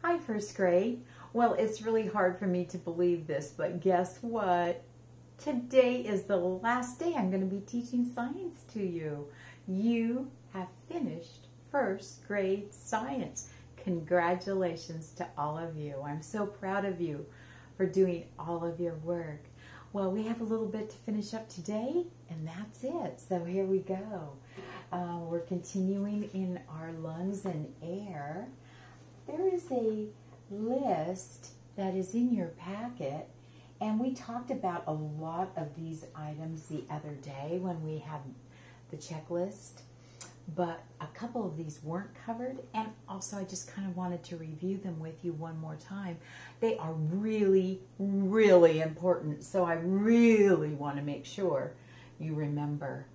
Hi, first grade. Well, it's really hard for me to believe this, but guess what? Today is the last day I'm going to be teaching science to you. You have finished first grade science. Congratulations to all of you. I'm so proud of you for doing all of your work. Well, we have a little bit to finish up today, and that's it. So here we go. We're continuing in our lungs and air. There is a list that is in your packet, and we talked about a lot of these items the other day when we had the checklist, but a couple of these weren't covered, and also I just kind of wanted to review them with you one more time. They are really, really important, so I really want to make sure you remember.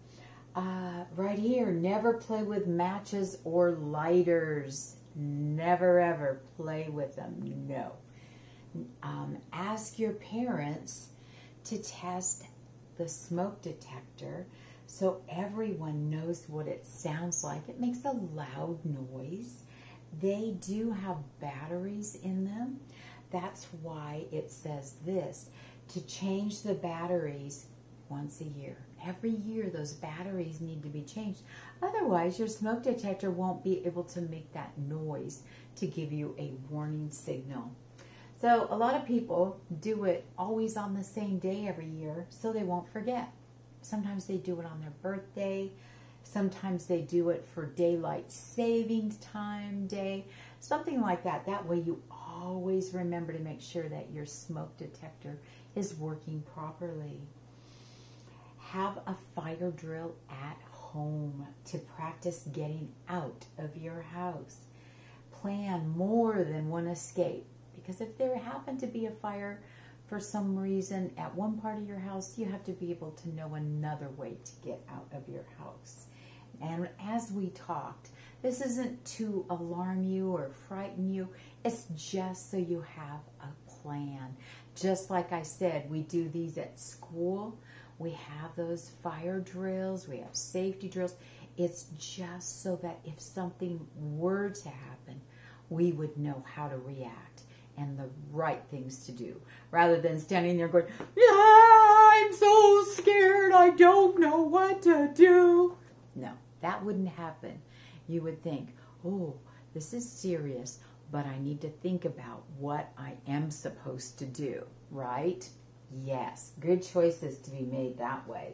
Right here, never play with matches or lighters. Never ever play with them, no. Ask your parents to test the smoke detector so everyone knows what it sounds like. It makes a loud noise. They do have batteries in them. That's why it says this, to change the batteries once a year. Every year those batteries need to be changed. Otherwise your smoke detector won't be able to make that noise to give you a warning signal. So a lot of people do it always on the same day every year so they won't forget. Sometimes they do it on their birthday. Sometimes they do it for daylight savings time day. Something like that. That way you always remember to make sure that your smoke detector is working properly. Have a fire drill at home to practice getting out of your house. Plan more than one escape, because if there happened to be a fire for some reason at one part of your house, you have to be able to know another way to get out of your house. And as we talked, this isn't to alarm you or frighten you. It's just so you have a plan. Just like I said, we do these at school. We have those fire drills, we have safety drills. It's just so that if something were to happen, we would know how to react and the right things to do. Rather than standing there going, yeah, I'm so scared, I don't know what to do. No, that wouldn't happen. You would think, oh, this is serious, but I need to think about what I am supposed to do, right? Yes, good choices to be made that way.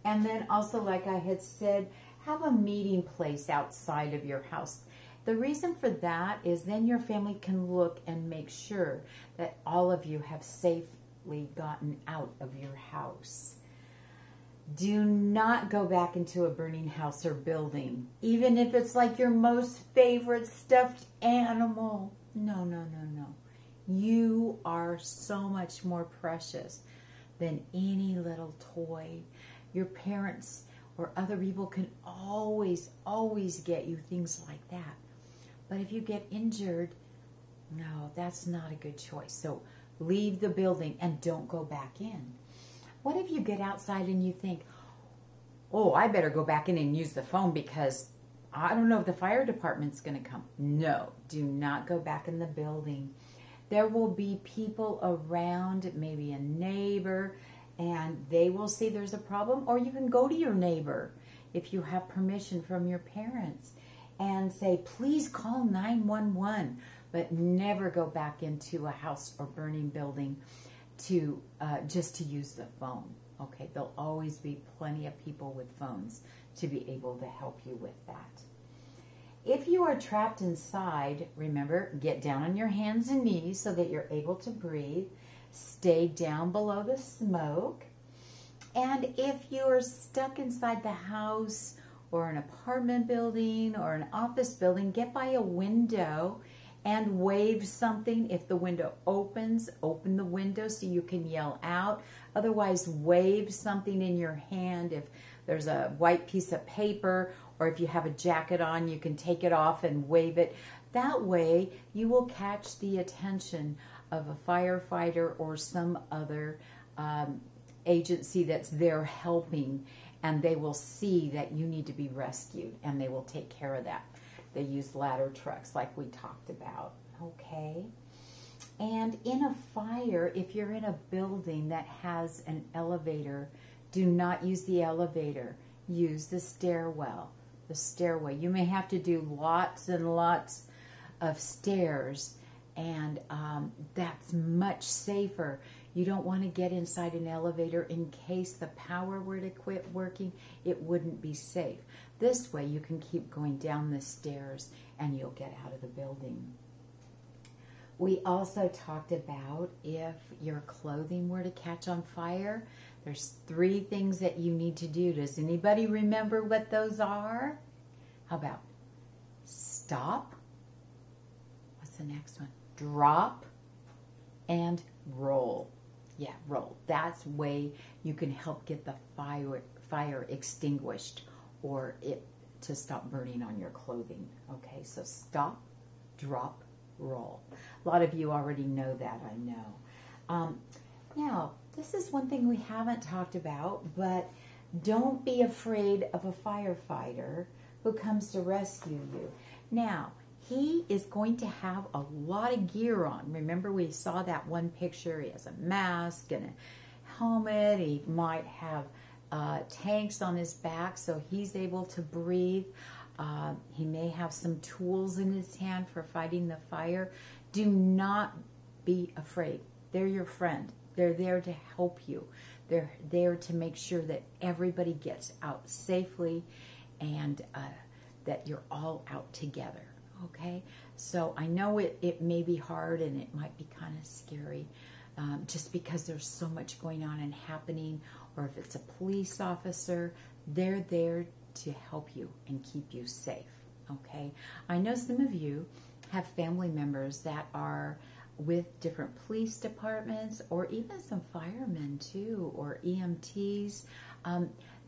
And then also, like I had said, have a meeting place outside of your house. The reason for that is then your family can look and make sure that all of you have safely gotten out of your house. Do not go back into a burning house or building, even if it's like your most favorite stuffed animal. No, no, no, no. You are so much more precious than any little toy. Your parents or other people can always, always get you things like that. But if you get injured, no, that's not a good choice. So leave the building and don't go back in. What if you get outside and you think, oh, I better go back in and use the phone because I don't know if the fire department's going to come. No, do not go back in the building. There will be people around, maybe a neighbor, and they will see there's a problem. Or you can go to your neighbor if you have permission from your parents and say, please call 911, but never go back into a house or burning building to just to use the phone. Okay, there'll always be plenty of people with phones to be able to help you with that. If you are trapped inside, remember, get down on your hands and knees so that you're able to breathe. Stay down below the smoke. And if you're stuck inside the house or an apartment building or an office building, get by a window and wave something. If the window opens, open the window so you can yell out. Otherwise, wave something in your hand. If there's a white piece of paper, or if you have a jacket on, you can take it off and wave it. That way, you will catch the attention of a firefighter or some other agency that's there helping, and they will see that you need to be rescued, and they will take care of that. They use ladder trucks like we talked about, okay? And in a fire, if you're in a building that has an elevator, do not use the elevator. Use the stairwell, the stairway. You may have to do lots and lots of stairs, and that's much safer. You don't want to get inside an elevator in case the power were to quit working. It wouldn't be safe. This way you can keep going down the stairs and you'll get out of the building. We also talked about if your clothing were to catch on fire, there's 3 things that you need to do. Does anybody remember what those are? How about stop? What's the next one? Drop and roll. Yeah, roll. That's way you can help get the fire extinguished or it to stop burning on your clothing. Okay, so stop, drop, roll. A lot of you already know that, I know. Now, this is one thing we haven't talked about, but don't be afraid of a firefighter who comes to rescue you. Now, he is going to have a lot of gear on. Remember, we saw that one picture. He has a mask and a helmet. He might have tanks on his back so he's able to breathe. He may have some tools in his hand for fighting the fire. Do not be afraid. They're your friend. They're there to help you. They're there to make sure that everybody gets out safely and that you're all out together. Okay, so I know it may be hard and it might be kind of scary just because there's so much going on and happening, or if it's a police officer, they're there to help you and keep you safe. Okay, I know some of you have family members that are with different police departments or even some firemen too, or EMTs.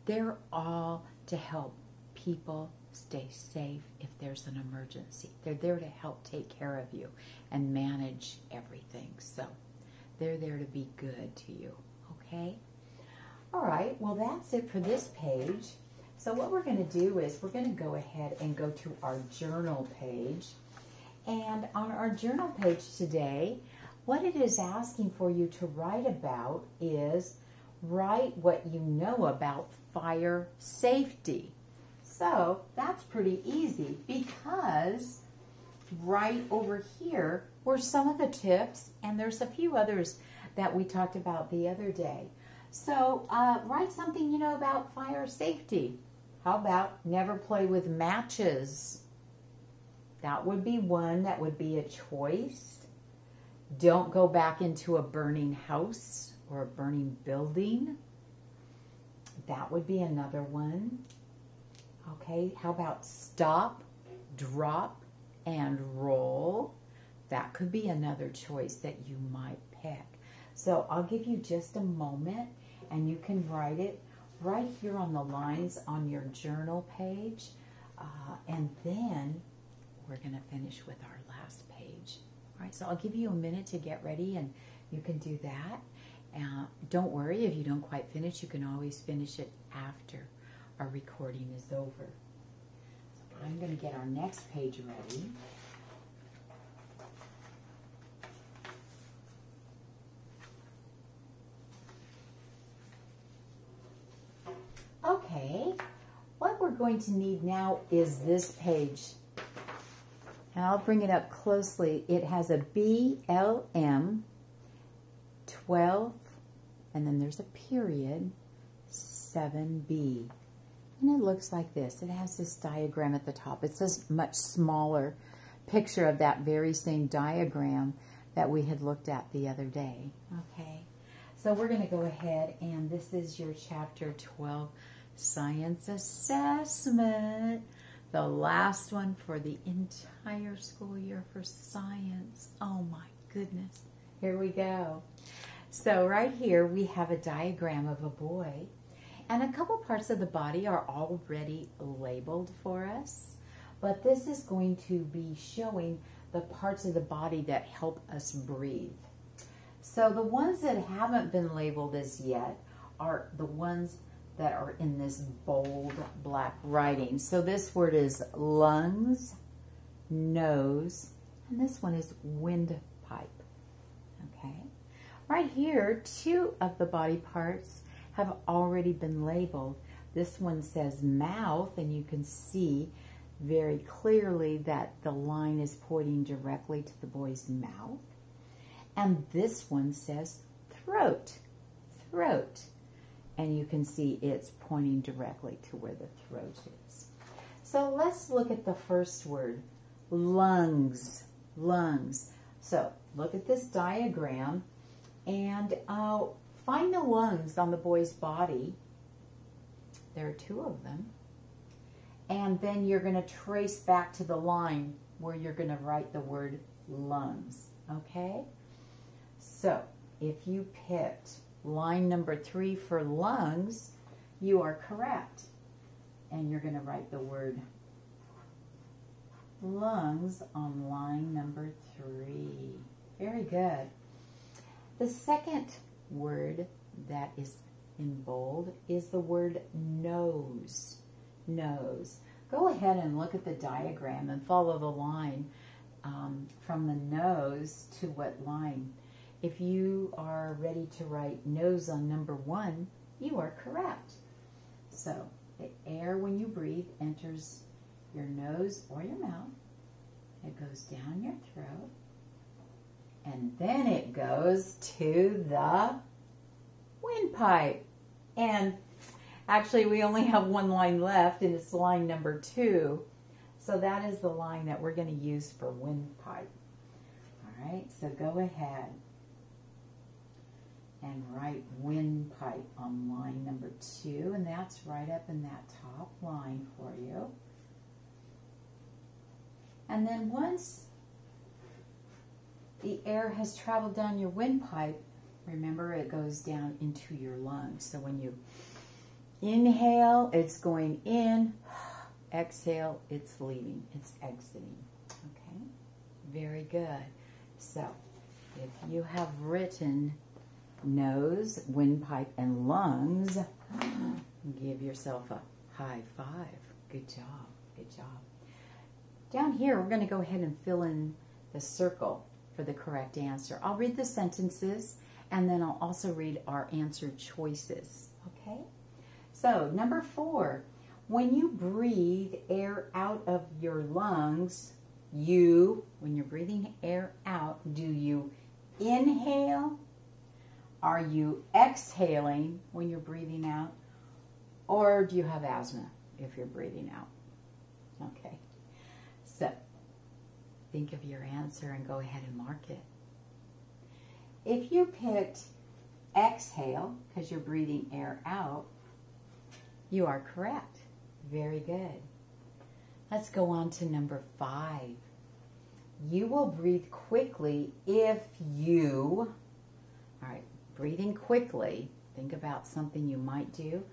They're all to help people stay safe if there's an emergency. They're there to help take care of you and manage everything. So they're there to be good to you, okay? All right, well, that's it for this page. So what we're going to do is we're going to go ahead and go to our journal page. And on our journal page today, what it is asking for you to write about is write what you know about fire safety. So that's pretty easy because right over here were some of the tips, and there's a few others that we talked about the other day. So write something you know about fire safety. How about never play with matches? That would be one. That would be a choice. Don't go back into a burning house or a burning building. That would be another one. Okay, how about stop, drop, and roll? That could be another choice that you might pick. So I'll give you just a moment and you can write it right here on the lines on your journal page. And then we're going to finish with our last page. All right, so I'll give you a minute to get ready and you can do that. Don't worry if you don't quite finish. You can always finish it after our recording is over. So I'm going to get our next page ready. Okay, what we're going to need now is this page. And I'll bring it up closely. It has a BLM 12, and then there's a period, 7B. And it looks like this. It has this diagram at the top. It's a much smaller picture of that very same diagram that we had looked at the other day. Okay, so we're going to go ahead, and this is your Chapter 12 Science Assessment. The last one for the entire school year for science. Oh my goodness. Here we go. So right here we have a diagram of a boy, and a couple parts of the body are already labeled for us, but this is going to be showing the parts of the body that help us breathe. So the ones that haven't been labeled as yet are the ones that are in this bold black writing. So this word is lungs, nose, and this one is windpipe. Okay, right here, 2 of the body parts have already been labeled. This one says mouth, and you can see very clearly that the line is pointing directly to the boy's mouth. And this one says throat, throat. And you can see it's pointing directly to where the throat is. So let's look at the first word, lungs, lungs. So look at this diagram and find the lungs on the boy's body. There are 2 of them. And then you're going to trace back to the line where you're going to write the word lungs, okay? So if you picked line number 3 for lungs, you are correct. And you're going to write the word lungs on line number 3. Very good. The second word that is in bold is the word nose. Nose. Go ahead and look at the diagram and follow the line from the nose to what line. If you are ready to write nose on number 1, you are correct. So the air when you breathe enters your nose or your mouth. It goes down your throat. And then it goes to the windpipe. And actually, we only have 1 line left, and it's line number 2. So that is the line that we're going to use for windpipe. All right, so go ahead and write windpipe on line number 2, and that's right up in that top line for you. And then once the air has traveled down your windpipe, remember it goes down into your lungs. So when you inhale, it's going in. Exhale, it's leaving. It's exiting. Okay? Very good. So, if you have written nose, windpipe, and lungs, give yourself a high 5. Good job. Good job. Down here, we're going to go ahead and fill in the circle for the correct answer. I'll read the sentences, and then I'll also read our answer choices. Okay? So, number 4, when you breathe air out of your lungs, when you're breathing air out, do you inhale? Are you exhaling when you're breathing out? Or do you have asthma if you're breathing out? Okay. So, think of your answer and go ahead and mark it. If you picked exhale, because you're breathing air out, you are correct. Very good. Let's go on to number 5. You will breathe quickly if you, all right, breathing quickly, think about something you might do.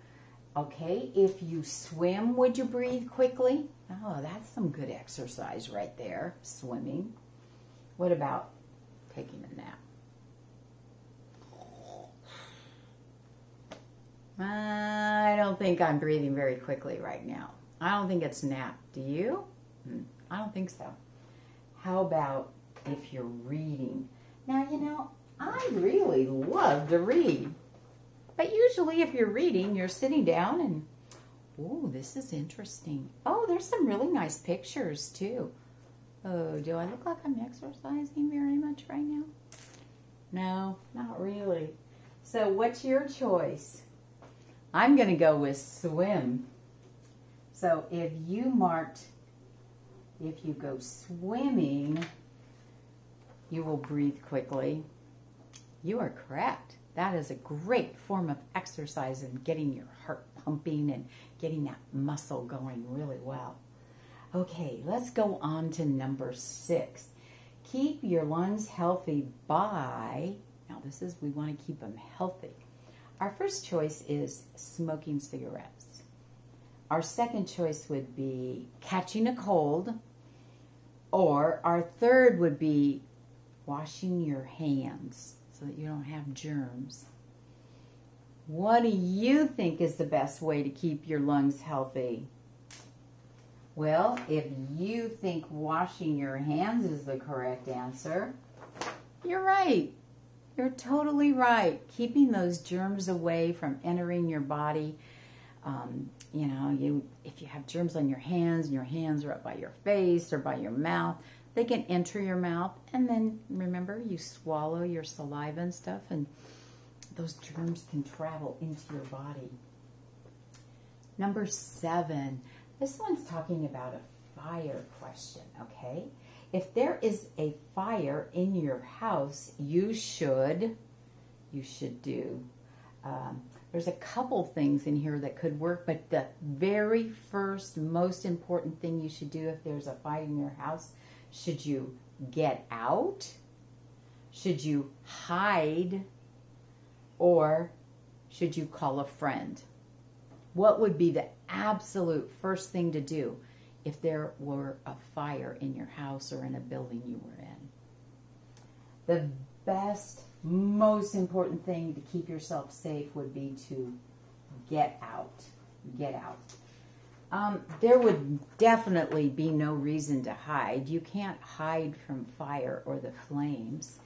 Okay, if you swim, would you breathe quickly? Oh, that's some good exercise right there, swimming. What about taking a nap? I don't think I'm breathing very quickly right now. I don't think it's nap. Do you? I don't think so. How about if you're reading? Now, you know, I really love to read. But usually if you're reading, you're sitting down and, oh, this is interesting. Oh, there's some really nice pictures too. Oh, do I look like I'm exercising very much right now? No, not really. So what's your choice? I'm going to go with swim. So if you go swimming, you will breathe quickly. You are correct. That is a great form of exercise and getting your heart pumping and getting that muscle going really well. Okay, let's go on to number 6. Keep your lungs healthy by, now this is, we want to keep them healthy. Our first choice is smoking cigarettes. Our second choice would be catching a cold. Or our third would be washing your hands so that you don't have germs. What do you think is the best way to keep your lungs healthy? Well, if you think washing your hands is the correct answer, you're right. You're totally right. Keeping those germs away from entering your body. You know, if you have germs on your hands and your hands are up by your face or by your mouth, they can enter your mouth. And then remember, you swallow your saliva and stuff, and those germs can travel into your body. Number 7. This one's talking about a fire question, okay? If there is a fire in your house, you should do. There's a couple things in here that could work, but the very first, most important thing you should do if there's a fire in your house, should you get out? Should you hide? Or should you call a friend? What would be the absolute first thing to do if there were a fire in your house or in a building you were in? The best, most important thing to keep yourself safe would be to get out. Get out. There would definitely be no reason to hide. You can't hide from fire or the flames.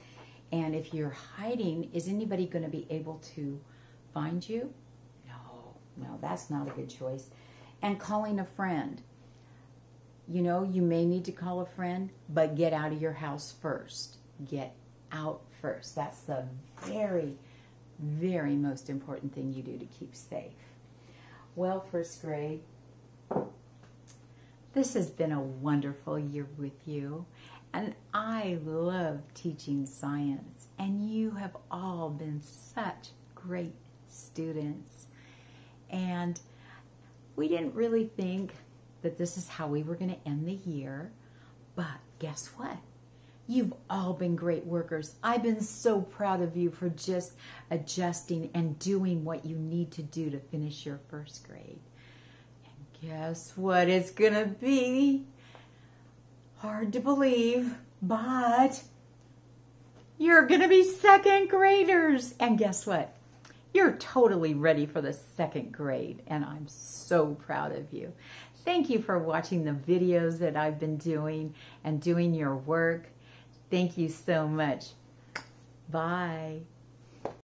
And if you're hiding, is anybody going to be able to find you? No, that's not a good choice. And calling a friend. You know, you may need to call a friend, but get out of your house first. Get out first. That's the very, very most important thing you do to keep safe. Well, first grade, this has been a wonderful year with you. And I love teaching science. And you have all been such great students. And we didn't really think that this is how we were going to end the year. But guess what? You've all been great workers. I've been so proud of you for just adjusting and doing what you need to do to finish your first grade. And guess what? It's going to be hard to believe, but you're going to be second graders. And guess what? You're totally ready for the second grade, and I'm so proud of you. Thank you for watching the videos that I've been doing and doing your work. Thank you so much. Bye.